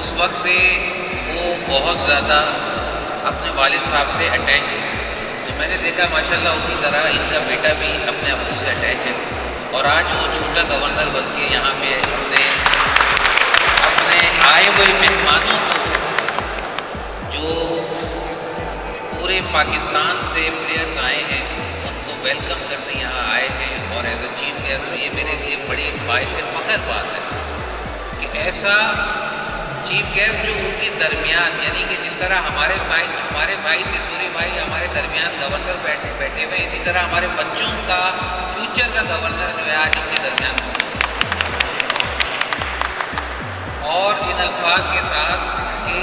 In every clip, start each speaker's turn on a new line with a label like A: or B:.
A: उस वक्त से वो बहुत ज़्यादा अपने वालिद साहब से अटैच थे। तो मैंने देखा माशाल्लाह उसी तरह इनका बेटा भी अपने अब्बू से अटैच है और आज वो छोटा गवर्नर बन के यहाँ पे अपने अपने आए हुए मेहमानों को, जो पूरे पाकिस्तान से प्लेयर्स आए हैं, उनको वेलकम करने यहाँ आए हैं और एज अ चीफ गेस्ट। ये मेरे लिए बड़ी बाइस फ़ख्र बात है कि ऐसा चीफ गेस्ट जो उनके दरमियान, यानी कि जिस तरह हमारे भाई तिसूरी भाई हमारे दरमियान गवर्नर बैठे हुए, इसी तरह हमारे बच्चों का फ्यूचर का गवर्नर जो है आज इनके दरमियान। और इन अल्फाज के साथ कि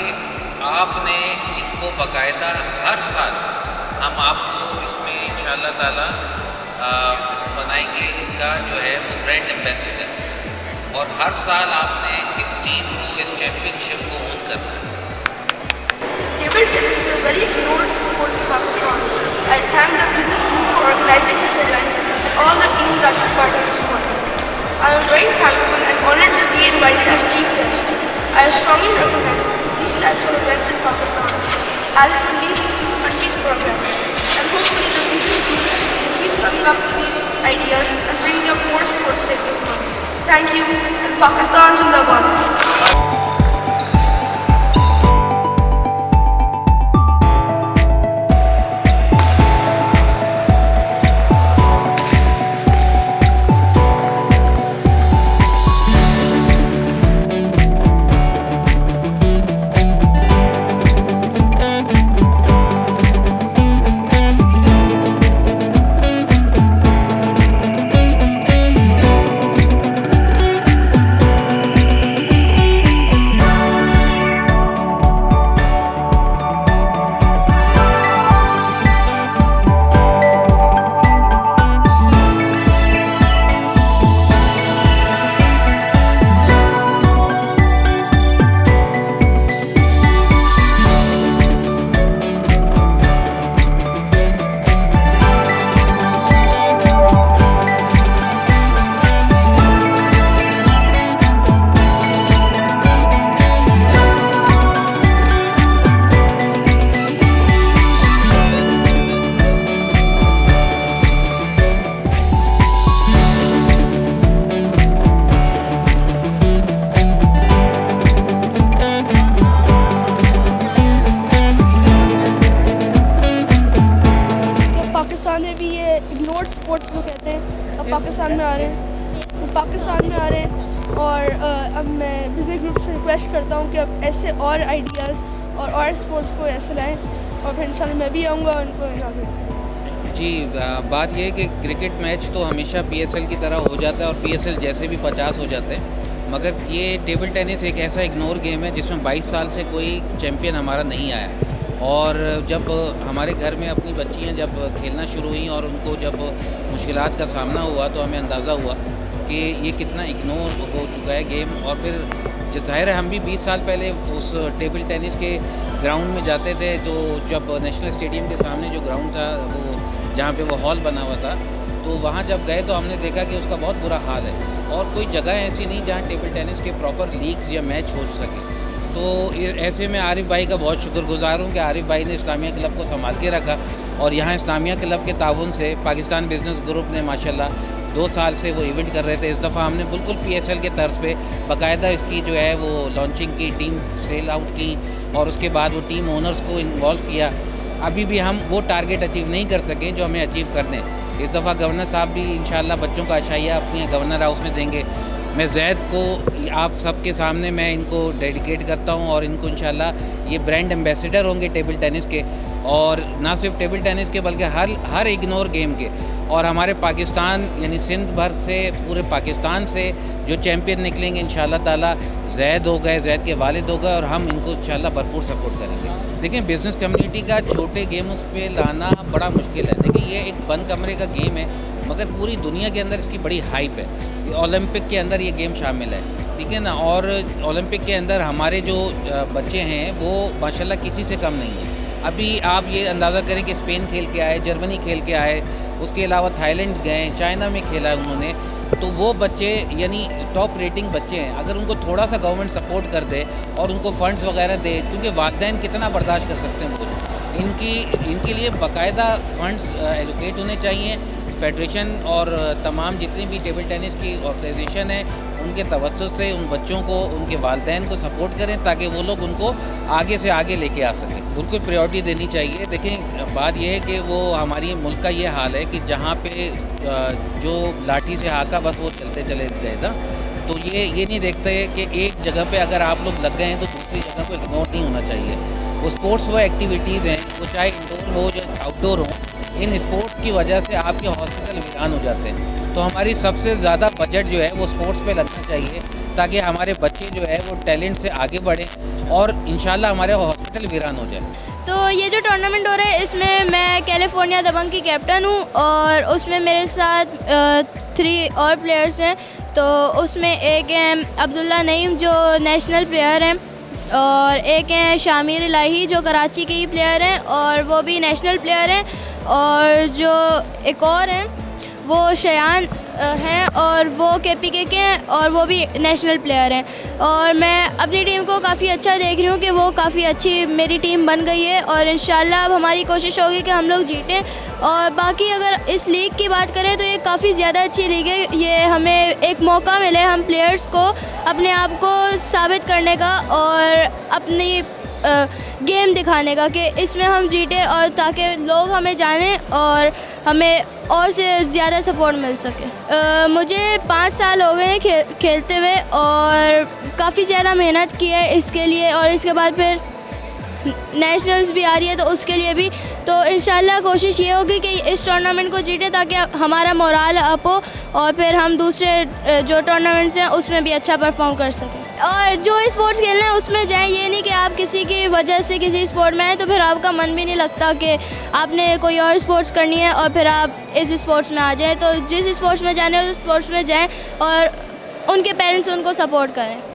A: आपने इनको बाकायदा हर साल हम आपको इसमें इंशाअल्लाह ताला बनाएंगे, इनका जो है वो ब्रांड एम्बेसडर, और हर साल आपने इस टीम को, इस चैम्पियनशिप को ओन करना है।
B: Table tennis is a very ignored sport in Pakistan. I thank the business group for organizing this event and all the teams that took part in the sport. I am very thankful and honored to be invited as chief guest. I strongly recommend these types of events in Pakistan as it will lead to the country's progress, and hopefully the business group keeps coming up with these ideas and bringing up more sports like this one. Thank you, and Pakistan Zindabad. Ignored sports को कहते हैं, अब पाकिस्तान में आ रहे हैं, और अब मैं बिजनेस ग्रुप से रिक्वेस्ट करता हूँ कि अब ऐसे और आइडियाज़ और स्पोर्ट्स को ऐसे लाएँ, और फिर इंशाल्लाह मैं भी आऊँगा उनको इनाग्रेट।
A: जी, बात यह है कि क्रिकेट मैच तो हमेशा पीएसएल की तरह हो जाता है और पीएसएल जैसे भी 50 हो जाते हैं, मगर ये टेबल टेनिस एक ऐसा इग्नोर गेम है जिसमें 22 साल से कोई चैम्पियन हमारा नहीं आया। और जब हमारे घर में अपनी बच्चियाँ जब खेलना शुरू हुई और उनको जब मुश्किलात का सामना हुआ तो हमें अंदाज़ा हुआ कि ये कितना इग्नोर हो चुका है गेम। और फिर ज़ाहिर है हम भी 20 साल पहले उस टेबल टेनिस के ग्राउंड में जाते थे, तो जब नेशनल स्टेडियम के सामने जो ग्राउंड था वो जहाँ पे वो हॉल बना हुआ था, तो वहाँ जब गए तो हमने देखा कि उसका बहुत बुरा हाल है और कोई जगह ऐसी नहीं जहाँ टेबल टेनिस के प्रॉपर लीग्स या मैच हो सके। तो ऐसे में आरिफ भाई का बहुत शुक्रगुजार हूँ कि आरिफ भाई ने इस्लामिया क्लब को संभाल के रखा, और यहाँ इस्लामिया क्लब के ताउन से पाकिस्तान बिजनेस ग्रुप ने माशाल्लाह 2 साल से वो इवेंट कर रहे थे। इस दफ़ा हमने बिल्कुल पीएसएल के तर्ज पे बाकायदा इसकी जो है वो लॉन्चिंग की, टीम सेल आउट की और उसके बाद वो टीम ओनर्स को इन्वॉल्व किया। अभी भी हम वो टारगेट अचीव नहीं कर सकें जो हमें अचीव करने। इस दफ़ा गवर्नर साहब भी इंशाल्लाह बच्चों का अशाइया अपनी गवर्नर हाउस में देंगे। मैं जैद को आप सबके सामने मैं इनको डेडिकेट करता हूं और इनको इंशाल्लाह ये ब्रांड एम्बेसडर होंगे टेबल टेनिस के, और ना सिर्फ टेबल टेनिस के बल्कि हर इग्नोर गेम के। और हमारे पाकिस्तान यानी सिंध भर से, पूरे पाकिस्तान से जो चैम्पियन निकलेंगे इंशाल्लाह ताला, जैद हो गए, जैद के वालिद हो गए, और हम इनको इंशाल्लाह भरपूर सपोर्ट करेंगे। देखिए, बिज़नेस कम्युनिटी का छोटे गेम उस पर लाना बड़ा मुश्किल है। देखिए, ये एक बंद कमरे का गेम है, मगर पूरी दुनिया के अंदर इसकी बड़ी हाइप है। ओलंपिक के अंदर ये गेम शामिल है, ठीक है ना। और ओलंपिक के अंदर हमारे जो बच्चे हैं वो माशाल्लाह किसी से कम नहीं है। अभी आप ये अंदाज़ा करें कि स्पेन खेल के आए, जर्मनी खेल के आए, उसके अलावा थाईलैंड गए, चाइना में खेला उन्होंने। तो वो बच्चे यानी टॉप रेटिंग बच्चे हैं, अगर उनको थोड़ा सा गवर्नमेंट सपोर्ट कर दे और उनको फंड्स वगैरह दे, क्योंकि वालिदैन कितना बर्दाश्त कर सकते हैं बोझ, इनके लिए बाकायदा फंड्स एलोकेट होने चाहिए। फेडरेशन और तमाम जितनी भी टेबल टेनिस की ऑर्गेनाइजेशन है उनके तवज्जुह से उन बच्चों को, उनके वालिदैन को सपोर्ट करें ताकि वो लोग उनको आगे से आगे लेके आ सकें। बिल्कुल प्रायोरिटी देनी चाहिए। देखें, बात यह है कि वो हमारी मुल्क का ये हाल है कि जहाँ पे जो लाठी से हाका बस वो चलते चले गए था, तो ये नहीं देखते कि एक जगह पे अगर आप लोग लग गए हैं तो दूसरी जगह को इग्नोर नहीं होना चाहिए। वो स्पोर्ट्स वो एक्टिविटीज़ हैं, वो चाहे इंडोर हो या आउटडोर हो, इन स्पोर्ट्स की वजह से आपके हॉस्पिटल वीरान हो जाते हैं। तो हमारी सबसे ज़्यादा बजट जो है वो स्पोर्ट्स पे लगना चाहिए ताकि हमारे बच्चे जो है वो टैलेंट से आगे बढ़ें और इंशाल्लाह हमारे हॉस्पिटल वीरान हो जाए।
C: तो ये जो टूर्नामेंट हो रहा है इसमें मैं कैलिफोर्निया दबंग की कैप्टन हूँ और उसमें मेरे साथ 3 और प्लेयर्स हैं। तो उसमें एक हैं अब्दुल्ला नईम जो नेशनल प्लेयर हैं, और एक हैं शामिर इलाही जो कराची के ही प्लेयर हैं और वो भी नेशनल प्लेयर हैं, और जो एक और हैं वो शयान हैं और वो KPK के हैं और वो भी नेशनल प्लेयर हैं। और मैं अपनी टीम को काफ़ी अच्छा देख रही हूँ कि वो काफ़ी अच्छी मेरी टीम बन गई है और इंशाल्लाह अब हमारी कोशिश होगी कि हम लोग जीतें। और बाकी अगर इस लीग की बात करें तो ये काफ़ी ज़्यादा अच्छी लीग है। ये हमें एक मौका मिले हम प्लेयर्स को अपने आप को साबित करने का और अपनी गेम दिखाने का कि इसमें हम जीते, और ताकि लोग हमें जानें और हमें और से ज़्यादा सपोर्ट मिल सके। मुझे 5 साल हो गए हैं खेलते हुए और काफ़ी ज़्यादा मेहनत की है इसके लिए, और इसके बाद फिर नेशनल्स भी आ रही है तो उसके लिए भी। तो इंशाल्लाह कोशिश ये होगी कि इस टूर्नामेंट को जीते ताकि हमारा मोराल अप हो और फिर हम दूसरे जो टूर्नामेंट्स हैं उसमें भी अच्छा परफॉर्म कर सकें। और जो स्पोर्ट्स खेलना है उसमें जाएं, ये नहीं कि आप किसी की वजह से किसी स्पोर्ट में आए तो फिर आपका मन भी नहीं लगता कि आपने कोई और स्पोर्ट्स करनी है और फिर आप इस स्पोर्ट्स में आ जाएं। तो जिस स्पोर्ट्स में जाने उस स्पोर्ट्स में जाएं और उनके पेरेंट्स उनको सपोर्ट करें।